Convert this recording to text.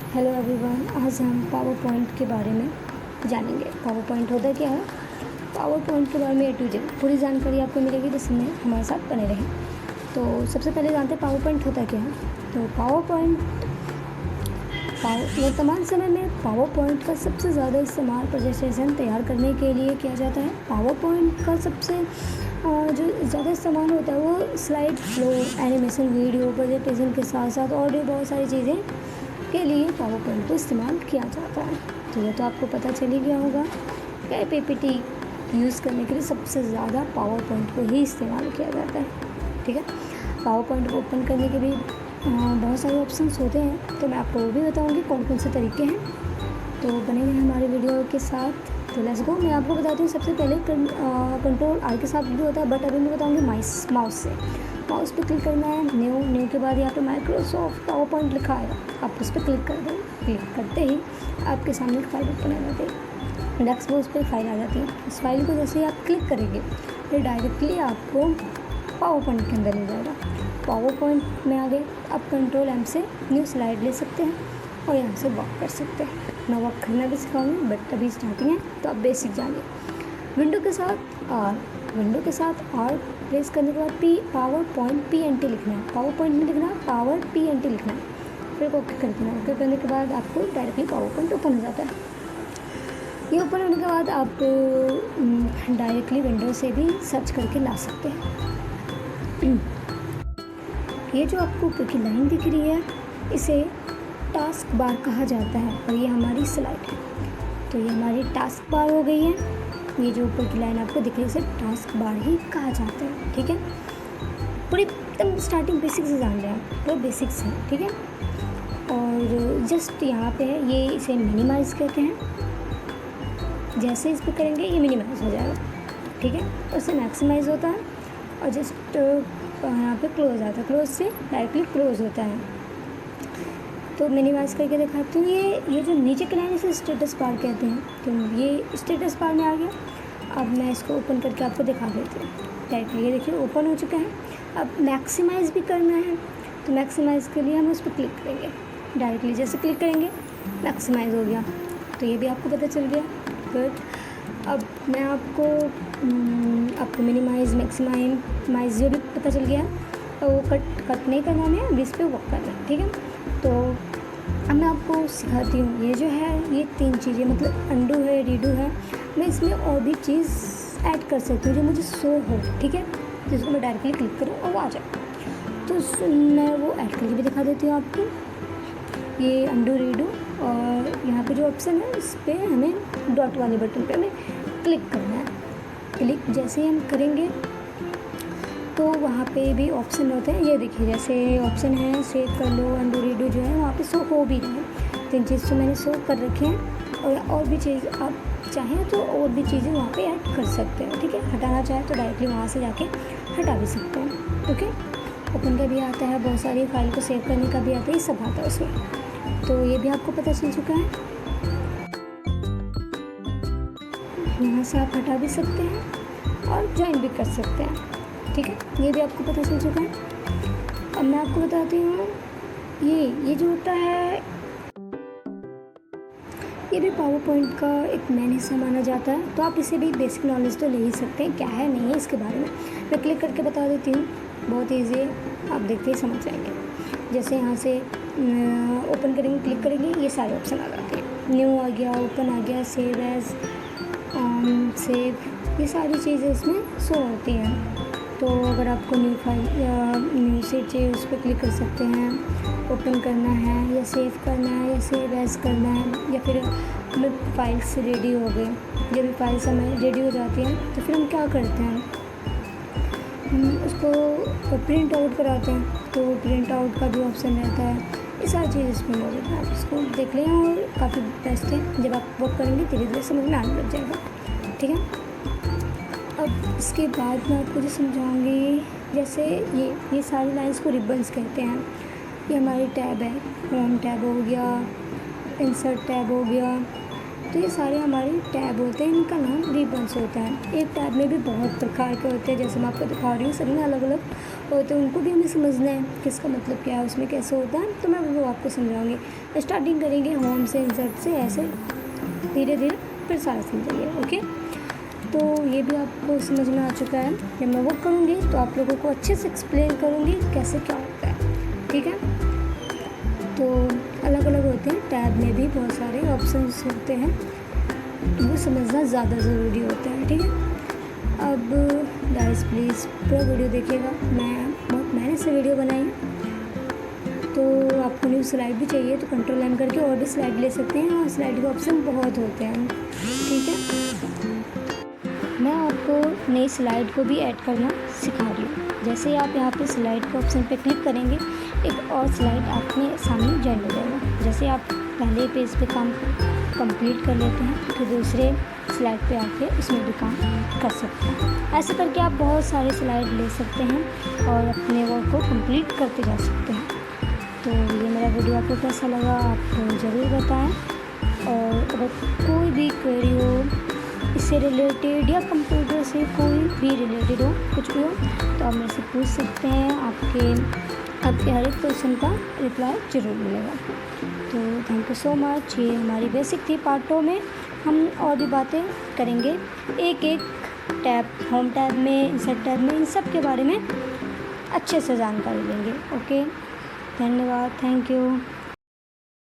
Hello everyone, आज हम power point के बारे में जानेंगे। पावर पॉइंट होता क्या है? पावर पॉइंट के बारे में ए टू जेड पूरी जानकारी आपको मिलेगी, जिसमें हमारे साथ बने रहें। तो सबसे पहले जानते हैं पावर पॉइंट होता क्या है। तो पावर पॉइंट वर्तमान समय में पावर पॉइंट का सबसे ज़्यादा इस्तेमाल प्रेजेंटेशन तैयार करने के लिए किया जाता है। पावर पॉइंट का सबसे जो ज़्यादा इस्तेमाल होता है वो slide flow, animation, video, presentation के साथ साथ और भी बहुत सारी चीज़ें के लिए पावर पॉइंट को इस्तेमाल किया जाता है। तो ये तो आपको पता चल ही गया होगा कि पीपीटी यूज़ करने के लिए सबसे ज़्यादा पावर पॉइंट को ही इस्तेमाल किया जाता है। ठीक है, पावर पॉइंट को ओपन करने के भी बहुत सारे ऑप्शंस होते हैं, तो मैं आपको वो भी बताऊंगी कौन कौन से तरीके हैं। तो बने हुए हमारे वीडियो के साथ। तो लेट्स गो। मैं आपको बताती हूँ सबसे पहले कंट्रोल आर के साथ भी होता है, बट अभी मैं बताऊँगी माउस से। माउस पे क्लिक करना है, न्यू के बाद यहाँ पे माइक्रोसॉफ्ट पावर पॉइंट लिखा आएगा, आप उस पर क्लिक कर दें। क्लिक करते ही आपके सामने एक फाइल ओपन आ जाती है, डेस्कबोर्ड पे फाइल आ जाती है। इस फाइल को जैसे ही आप क्लिक करेंगे फिर डायरेक्टली आपको पावर पॉइंट के अंदर ले जाएगा। पावर पॉइंट में आगे आप कंट्रोल एम से न्यू स्लाइड ले सकते हैं और यहाँ से वर्क कर सकते हैं। मैं वर्क करना भी सिखाऊंगी, बट अभी स्टार्टिंग है तो आप बेसिक जानिए। विंडो के साथ आर प्रेस करने के बाद पावर पॉइंट PNT लिखना है। पावर पॉइंट में लिखना है पावर PNT लिखना है, फिर ओके कर देना। ओके करने के बाद आपको डायरेक्टली पावर पॉइंट ओपन हो जाता है। ये ओपन होने के बाद आप डायरेक्टली विंडो से भी सर्च करके ला सकते हैं। ये जो आपको ऊपर की लाइन दिख रही है इसे टास्क बार कहा जाता है, और ये हमारी स्लाइड है। तो ये हमारी टास्क बार हो गई है। ये जो ऊपर की लाइन आपको दिख रही है इसे टास्क बार ही कहा जाता है। ठीक है, पूरी एकदम स्टार्टिंग बेसिक से जान रहे हैं, पूरा बेसिक्स है। ठीक है, और जस्ट यहाँ पे है, ये इसे मिनिमाइज़ कहते हैं। जैसे इस पर करेंगे ये मिनिमाइज़ हो जाएगा। ठीक है, उससे मैक्सिमाइज़ होता है, और जस्ट यहाँ पे क्लोज आता है, क्लोज से डायरेक्टली क्लोज होता है। तो मिनिमाइज़ करके दिखाती हूँ। ये जो नीचे की लाइन इसे स्टेटस बार कहते हैं। तो ये स्टेटस बार में आ गया। अब मैं इसको ओपन करके आपको दिखा देती हूँ डायरेक्टली। ये देखिए ओपन हो चुका है। अब मैक्सिमाइज़ भी करना है, तो मैक्सिमाइज़ के लिए हम उस पर क्लिक करेंगे। डायरेक्टली जैसे क्लिक करेंगे मैक्सिमाइज़ हो गया। तो ये भी आपको पता चल गया। गुड। अब मैं आपको मिनिमाइज़, मैक्सिमाइज़ जो भी पता चल गया, तो वो कट नहीं करना है, अब इस पर वर्क करना है। ठीक है, तो अब मैं आपको सिखाती हूँ। ये जो है ये 3 चीज़ें, मतलब अंडू है, रीडू है। मैं इसमें और भी चीज़ ऐड कर सकती हूँ जो मुझे शो हो। ठीक है, जिसको मैं डायरेक्टली क्लिक करूँ और वो आ जाए, तो मैं वो ऐड करके भी दिखा देती हूँ आपको। ये अंडू, रीडू, और यहाँ पे जो ऑप्शन है इस पर हमें डॉट वाले बटन पे हमें क्लिक करना है। क्लिक जैसे ही हम करेंगे तो वहाँ पे भी ऑप्शन होते हैं। ये देखिए जैसे ऑप्शन है सेव कर लो, अंडू, रीडू जो है वहाँ पे शो हो भी रहा है। 3 चीज़ तो मैंने शो कर रखे हैं, और भी चीज़ आप चाहें तो और भी चीज़ें वहाँ पे ऐड कर सकते हैं। ठीक है, हटाना चाहे तो डायरेक्टली वहाँ से जाके हटा भी सकते हैं। ओके, ओपन का भी आता है, बहुत सारी फाइल को सेव करने का भी आता है, ये सब आता है उसमें। तो ये भी आपको पता चल चुका है। यहाँ से आप हटा भी सकते हैं और ज्वाइन भी कर सकते हैं। ठीक है, ये भी आपको पता चल चुका है। अब मैं आपको बताती हूँ ये जो होता है ये भी पावर पॉइंट का एक मेन हिस्सा माना जाता है। तो आप इसे भी बेसिक नॉलेज तो ले ही सकते हैं, क्या है नहीं है इसके बारे में मैं क्लिक करके बता देती हूँ। बहुत ईजी है, आप देखते ही समझ जाएंगे। जैसे यहाँ से ओपन करेंगे, क्लिक करेंगे, ये सारे ऑप्शन आ जाते हैं। न्यू आ गया, ओपन आ गया, सेव एज, सेव, ये सारी चीज़ें इसमें शो होती हैं। तो अगर आपको न्यू फाइल या न्यू सीट चाहिए उस पर क्लिक कर सकते हैं। ओपन करना है या सेव करना है या सेव एज करना है, या फिर हमें फाइल्स रेडी हो गए, जब भी फाइल्स हमें रेडी हो जाती हैं तो फिर हम क्या करते हैं, हम उसको प्रिंट आउट कराते हैं। तो प्रिंट आउट का भी ऑप्शन रहता है। ये सारी चीज़ इसमें मौजूद है, आप इसको देख लें और काफ़ी बेस्ट है। जब आप वर्क करेंगे धीरे धीरे समझ में आने लग जाएगा। ठीक है, अब इसके बाद मैं आपको जो समझाऊंगी, जैसे ये सारी लाइंस को रिबन्स कहते हैं। ये हमारी टैब है, होम टैब हो गया, इंसर्ट टैब हो गया, तो ये सारे हमारे टैब होते हैं, इनका नाम रिबन्स होता है। एक टैब में भी बहुत प्रकार के होते हैं, जैसे मैं आपको दिखा रही हूँ, सभी में अलग अलग होते हैं उनको भी हमें समझना है कि इसका मतलब क्या है, उसमें कैसे होता है, तो मैं वो आपको समझाऊँगी। स्टार्टिंग करेंगे होम से, इंसर्ट से, ऐसे धीरे धीरे फिर सारा समझेंगे। ओके, तो ये भी आपको समझ में आ चुका है। जब मैं वो करूँगी तो आप लोगों को अच्छे से एक्सप्लेन करूँगी कैसे क्या होता है। ठीक है, तो अलग अलग होते हैं, टैब में भी बहुत सारे ऑप्शंस होते हैं, वो समझना ज़्यादा ज़रूरी होता है। ठीक है, अब गाइस प्लीज़ पूरा वीडियो देखिएगा। मैं बहुत मेहनत से वीडियो बनाई है, तो आपको न्यू स्लाइड भी चाहिए तो कंट्रोल M करके और भी स्लाइड ले सकते हैं, और स्लाइड के ऑप्शन बहुत होते हैं। ठीक है, मैं आपको नई स्लाइड को भी ऐड करना सिखा रही हूँ। जैसे आप यहाँ पे स्लाइड के ऑप्शन पे क्लिक करेंगे, एक और स्लाइड आपके सामने जॉइन हो जाएगा। जैसे आप पहले पेज पे काम कंप्लीट कर लेते हैं तो दूसरे स्लाइड पे आके उसमें भी काम कर सकते हैं। ऐसे करके आप बहुत सारे स्लाइड ले सकते हैं और अपने वर्क को कंप्लीट करते जा सकते हैं। तो ये मेरा वीडियो आपको कैसा लगा आप ज़रूर बताएं, और अगर कोई भी क्वेरी हो इससे रिलेटेड या कंप्यूटर से कोई भी रिलेटेड हो, कुछ भी हो, तो आप मेरे से पूछ सकते हैं। आपके हर एक क्वेश्चन का रिप्लाई ज़रूर मिलेगा। तो थैंक यू सो मच। ये हमारी बेसिक थी, पार्टों में हम और भी बातें करेंगे, एक एक टैब, होम टैब में, इंसर्ट टैब में, इन सब के बारे में अच्छे से जानकारी लेंगे। ओके, धन्यवाद, थैंक यू।